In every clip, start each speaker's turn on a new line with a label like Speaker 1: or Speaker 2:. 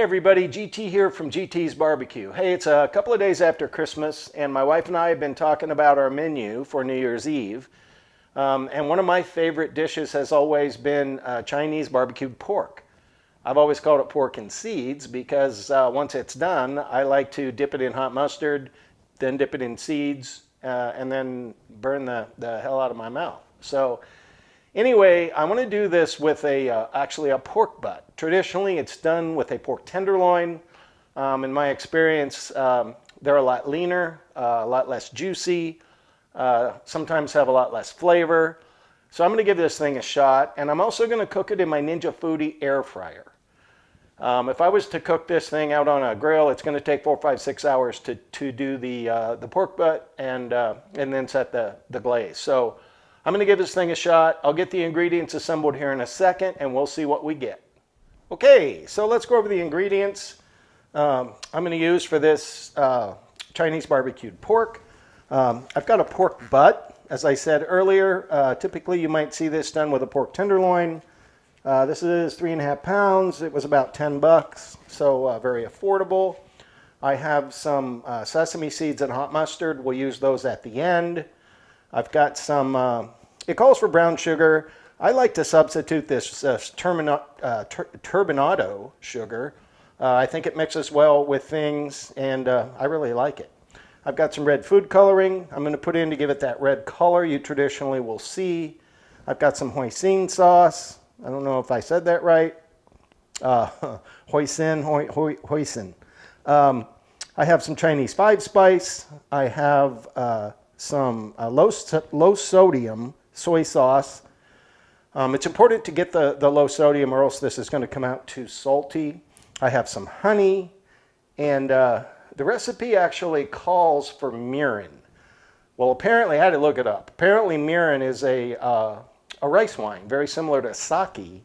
Speaker 1: Hey everybody, GT here from GT's Barbecue. Hey, it's a couple of days after Christmas and my wife and I have been talking about our menu for New Year's Eve. And one of my favorite dishes has always been Chinese barbecued pork. I've always called it pork and seeds because once it's done, I like to dip it in hot mustard, then dip it in seeds, and then burn the hell out of my mouth. So anyway, I want to do this with actually a pork butt. Traditionally, it's done with a pork tenderloin. In my experience, they're a lot leaner, a lot less juicy, sometimes have a lot less flavor. So I'm going to give this thing a shot, and I'm also going to cook it in my Ninja Foodi air fryer. If I was to cook this thing out on a grill, it's going to take 4, 5, 6 hours to do the pork butt and then set the glaze. So I'm going to give this thing a shot. I'll get the ingredients assembled here in a second, and we'll see what we get. Okay, so let's go over the ingredients I'm going to use for this Chinese barbecued pork. I've got a pork butt, as I said earlier. Typically, you might see this done with a pork tenderloin. This is 3.5 pounds. It was about 10 bucks, so very affordable. I have some sesame seeds and hot mustard. We'll use those at the end. I've got some, it calls for brown sugar. I like to substitute this turbinado sugar. I think it mixes well with things, and I really like it. I've got some red food coloring I'm going to put in to give it that red color you traditionally will see. I've got some Hoisin sauce. I don't know if I said that right. Hoisin. I have some Chinese 5-spice. I have some low sodium soy sauce. It's important to get the low sodium or else this is going to come out too salty. I have some honey, and the recipe actually calls for mirin. Well, apparently, I had to look it up. Apparently mirin is a rice wine, very similar to sake,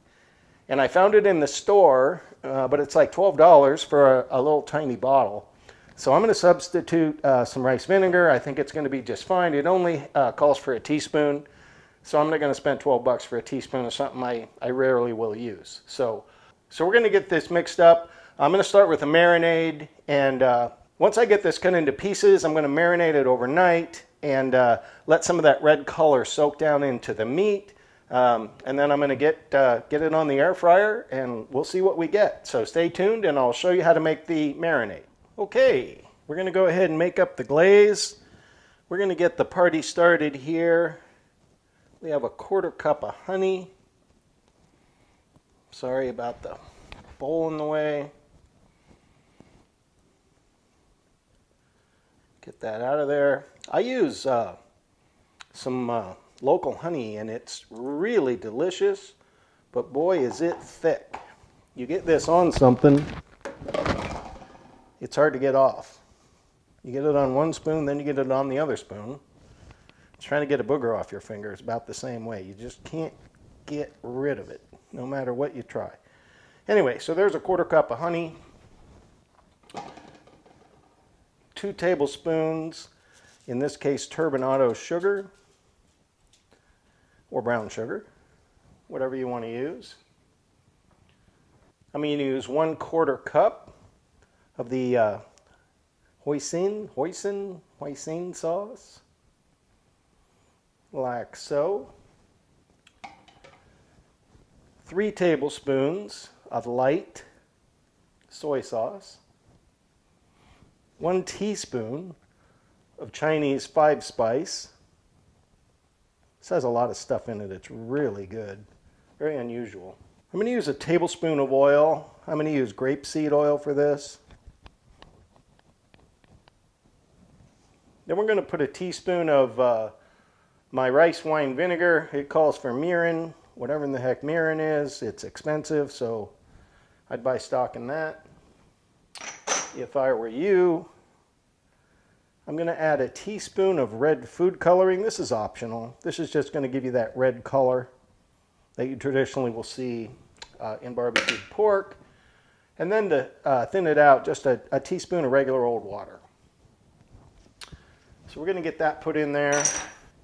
Speaker 1: and I found it in the store, but it's like $12 for a little tiny bottle. So I'm going to substitute some rice vinegar. I think it's going to be just fine. It only calls for a teaspoon, so I'm not going to spend 12 bucks for a teaspoon of something I rarely will use. So we're going to get this mixed up. I'm going to start with a marinade, and once I get this cut into pieces, I'm going to marinate it overnight and let some of that red color soak down into the meat. And then I'm going to get it on the air fryer, and we'll see what we get. So stay tuned, and I'll show you how to make the marinade. Okay, we're going to go ahead and make up the glaze. We're going to get the party started here. We have a 1/4 cup of honey. Sorry about the bowl in the way. Get that out of there. I use some local honey, and it's really delicious, but boy is it thick. You get this on something, it's hard to get off. You get it on one spoon, then you get it on the other spoon. It's trying to get a booger off your finger is about the same way. You just can't get rid of it, no matter what you try. Anyway, so there's a 1/4 cup of honey, 2 tablespoons, in this case turbinado sugar, or brown sugar, whatever you want to use. I'm going to use 1/4 cup of the Hoisin sauce, like so. 3 tablespoons of light soy sauce. 1 teaspoon of Chinese 5-spice. This has a lot of stuff in it. It's really good. Very unusual. I'm going to use a tablespoon of oil. I'm going to use grapeseed oil for this. Then we're going to put a teaspoon of my rice wine vinegar. It calls for mirin. Whatever in the heck mirin is, it's expensive, so I'd buy stock in that if I were you. I'm going to add a teaspoon of red food coloring. This is optional. This is just going to give you that red color that you traditionally will see in barbecued pork. And then to thin it out, just a teaspoon of regular old water. So we're going to get that put in there.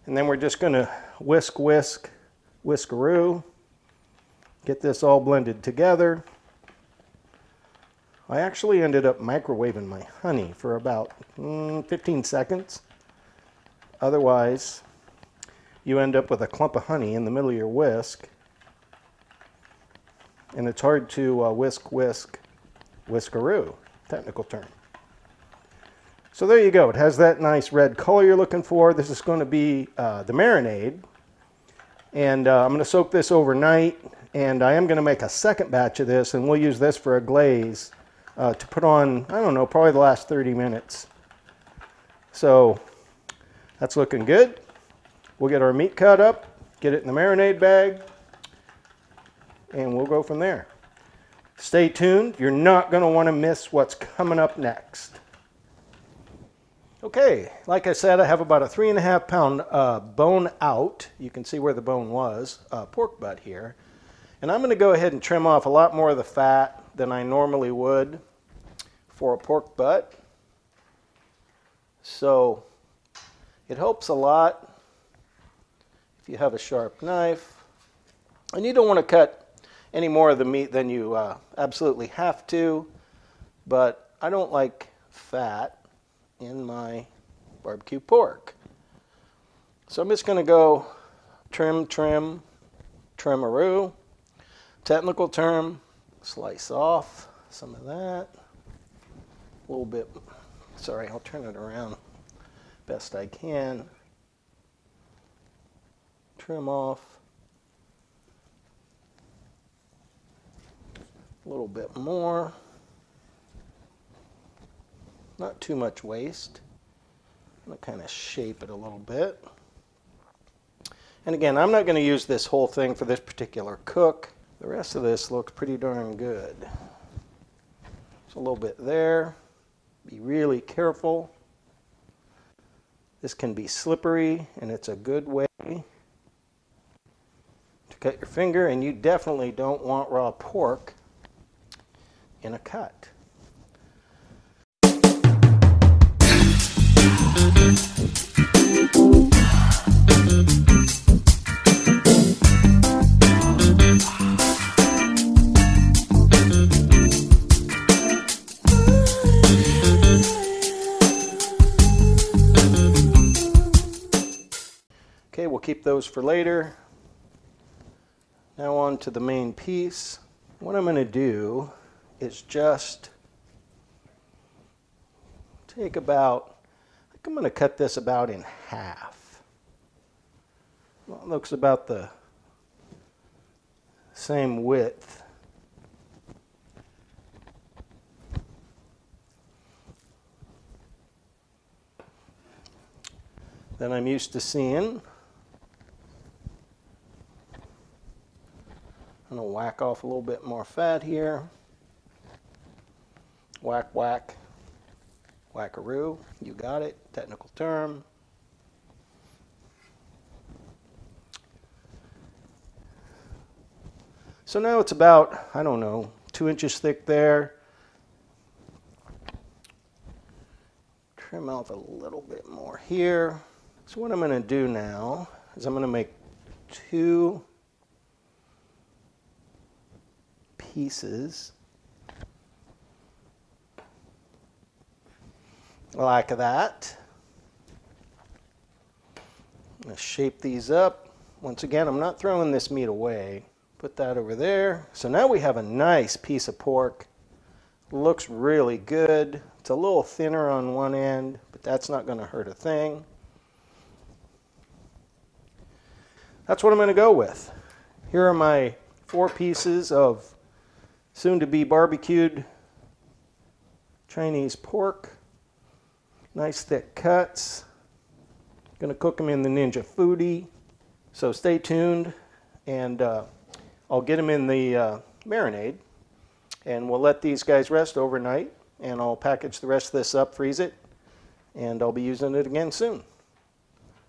Speaker 1: And then we're just going to whiskaroo. Get this all blended together. I actually ended up microwaving my honey for about 15 seconds. Otherwise, you end up with a clump of honey in the middle of your whisk. And it's hard to whiskaroo, technical term. So there you go. It has that nice red color you're looking for. This is going to be the marinade. And I'm going to soak this overnight. And I am going to make a second batch of this. And we'll use this for a glaze to put on, I don't know, probably the last 30 minutes. So that's looking good. We'll get our meat cut up, get it in the marinade bag, and we'll go from there. Stay tuned. You're not going to want to miss what's coming up next. Okay, like I said, I have about a 3.5 pound bone out. You can see where the bone was, pork butt here. And I'm going to go ahead and trim off a lot more of the fat than I normally would for a pork butt. So it helps a lot if you have a sharp knife. And you don't want to cut any more of the meat than you absolutely have to, but I don't like fat in my barbecue pork. So I'm just going to go trim-a-roo. Technical term, slice off some of that. A little bit, sorry, I'll turn it around best I can. Trim off a little bit more. Not too much waste. I'm going to kind of shape it a little bit. And again, I'm not going to use this whole thing for this particular cook. The rest of this looks pretty darn good. Just a little bit there. Be really careful. This can be slippery, and it's a good way to cut your finger, and you definitely don't want raw pork in a cut. Okay, we'll keep those for later. Now on to the main piece. What I'm going to do is just take about, I think I'm going to cut this about in half. Well, it looks about the same width. Than I'm used to seeing. I'm going to whack off a little bit more fat here. Whack, whack, whackaroo. You got it, technical term. So now it's about, I don't know, 2 inches thick there. Trim off a little bit more here. So what I'm going to do now is I'm going to make 2 pieces like that. I'm going to shape these up. Once again, I'm not throwing this meat away. Put that over there. So now we have a nice piece of pork. Looks really good. It's a little thinner on one end, but that's not going to hurt a thing. That's what I'm going to go with. Here are my 4 pieces of soon-to-be barbecued Chinese pork. Nice thick cuts. Going to cook them in the Ninja Foodi. So stay tuned, and I'll get them in the marinade, and we'll let these guys rest overnight, and I'll package the rest of this up, freeze it, and I'll be using it again soon.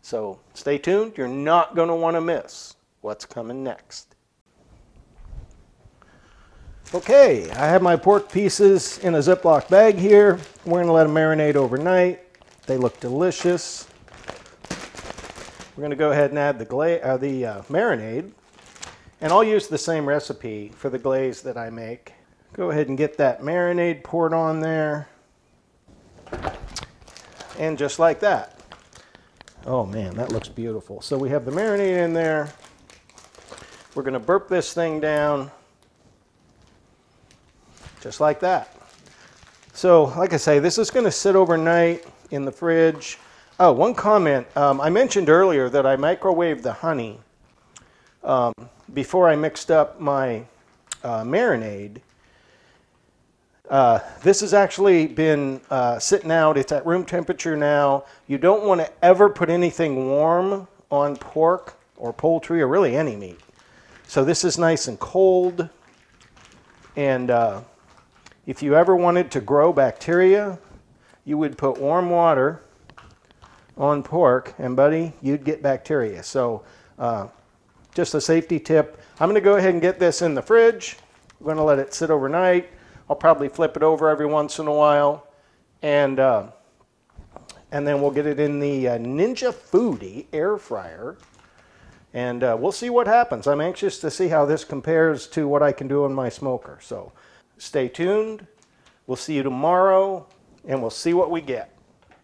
Speaker 1: So stay tuned. You're not going to want to miss what's coming next. Okay, I have my pork pieces in a Ziploc bag here. We're going to let them marinate overnight. They look delicious. We're going to go ahead and add the marinade. And I'll use the same recipe for the glaze that I make Go ahead and get that marinade poured on there. And just like that. Oh man, that looks beautiful. So we have the marinade in there. We're going to burp this thing down. Just like that. So, like I say, this is going to sit overnight in the fridge. Oh, one comment. I mentioned earlier that I microwaved the honey before I mixed up my marinade. This has actually been sitting out. It's at room temperature now. You don't want to ever put anything warm on pork or poultry or really any meat. So this is nice and cold. And if you ever wanted to grow bacteria, you would put warm water on pork, and buddy, you'd get bacteria. So just a safety tip. I'm going to go ahead and get this in the fridge. I'm going to let it sit overnight. I'll probably flip it over every once in a while, and then we'll get it in the Ninja Foodi air fryer, and we'll see what happens. I'm anxious to see how this compares to what I can do in my smoker. So stay tuned. We'll see you tomorrow, and we'll see what we get.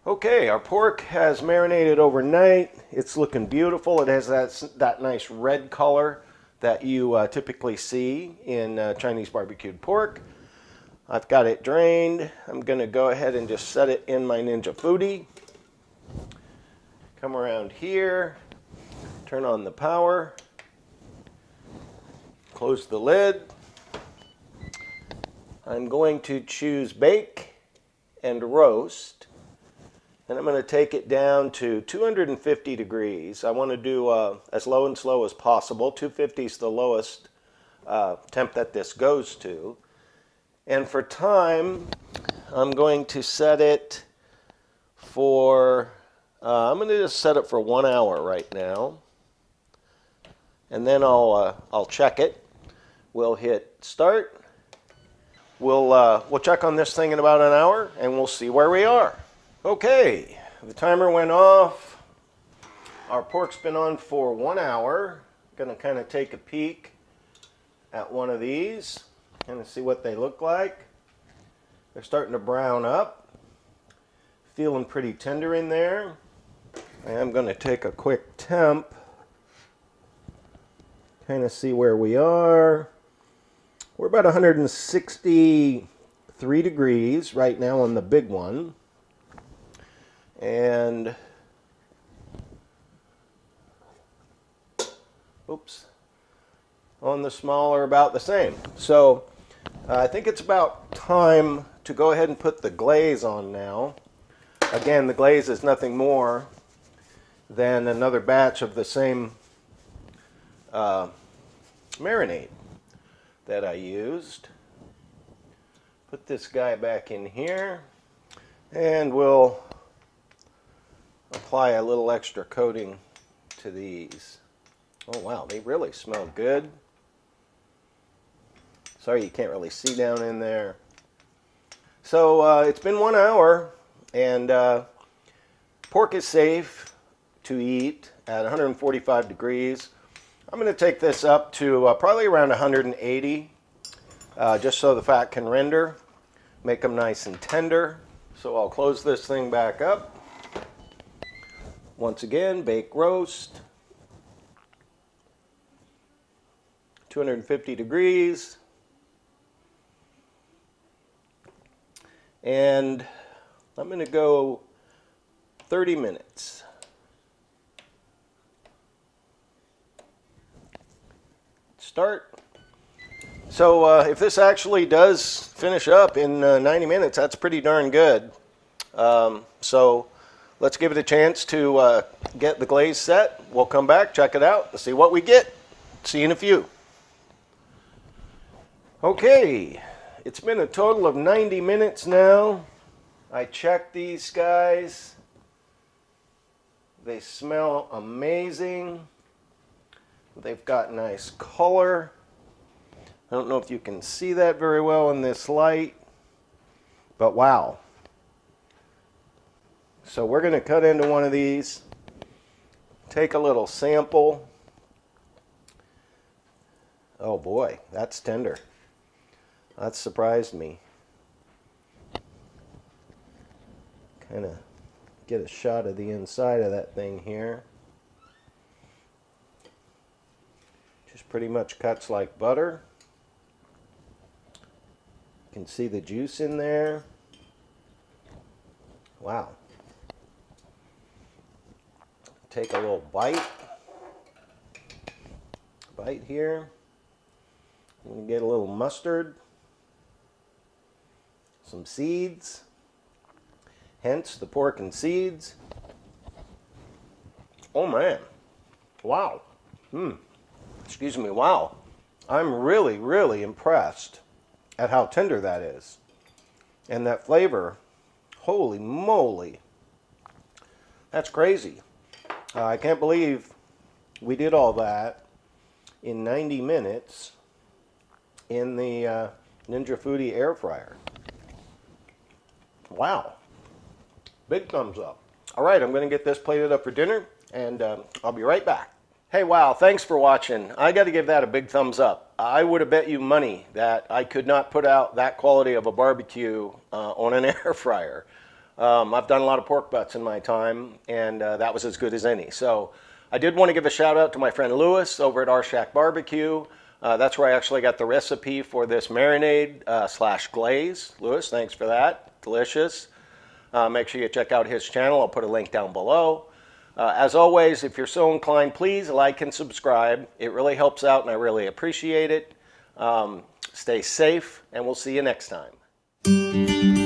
Speaker 1: Okay, our pork has marinated overnight. It's looking beautiful. It has that nice red color that you typically see in Chinese barbecued pork. I've got it drained. I'm going to go ahead and just set it in my Ninja Foodi. Come around here, turn on the power, close the lid. I'm going to choose bake and roast, and I'm going to take it down to 250 degrees. I want to do as low and slow as possible. 250 is the lowest temp that this goes to. And for time, I'm going to set it for, I'm going to just set it for 1 hour right now. And then I'll check it. We'll hit start. We'll check on this thing in about an hour, and we'll see where we are. Okay, the timer went off. Our pork's been on for 1 hour. Going to kind of take a peek at one of these. Kind of see what they look like. They're starting to brown up. Feeling pretty tender in there. I am going to take a quick temp. Kind of see where we are. We're about 163 degrees right now on the big one. And oops. On the smaller, about the same. So I think it's about time to go ahead and put the glaze on now. Again, the glaze is nothing more than another batch of the same marinade that I used. Put this guy back in here, and we'll apply a little extra coating to these. Oh wow, they really smell good. Sorry you can't really see down in there. So it's been 1 hour, and pork is safe to eat at 145 degrees. I'm going to take this up to probably around 180, just so the fat can render, make them nice and tender. So I'll close this thing back up. Once again, bake roast, 250 degrees. And I'm going to go 30 minutes. Start. So if this actually does finish up in 90 minutes, that's pretty darn good. So let's give it a chance to get the glaze set. We'll come back, check it out, and see what we get. See you in a few. Okay. It's been a total of 90 minutes now. I checked these guys. They smell amazing. They've got nice color. I don't know if you can see that very well in this light, but wow. So we're going to cut into one of these, take a little sample. Oh boy, that's tender. That surprised me. Kind of get a shot of the inside of that thing here. Just pretty much cuts like butter. You can see the juice in there. Wow. Take a little bite here. I'm going to get a little mustard, some seeds, hence the pork and seeds. Oh man, wow. Excuse me, wow. I'm really, really impressed at how tender that is. And that flavor, holy moly. That's crazy. I can't believe we did all that in 90 minutes in the Ninja Foodi air fryer. Wow. Big thumbs up. All right, I'm going to get this plated up for dinner, and I'll be right back. Hey, wow, thanks for watching. I got to give that a big thumbs up. I would have bet you money that I could not put out that quality of a barbecue on an air fryer. I've done a lot of pork butts in my time, and that was as good as any. So I did want to give a shout out to my friend Lewis over at Our Shack Barbecue. That's where I actually got the recipe for this marinade / glaze. Lewis, thanks for that. Delicious. Make sure you check out his channel. I'll put a link down below. As always, if you're so inclined, please like and subscribe. It really helps out, and I really appreciate it. Stay safe, and we'll see you next time.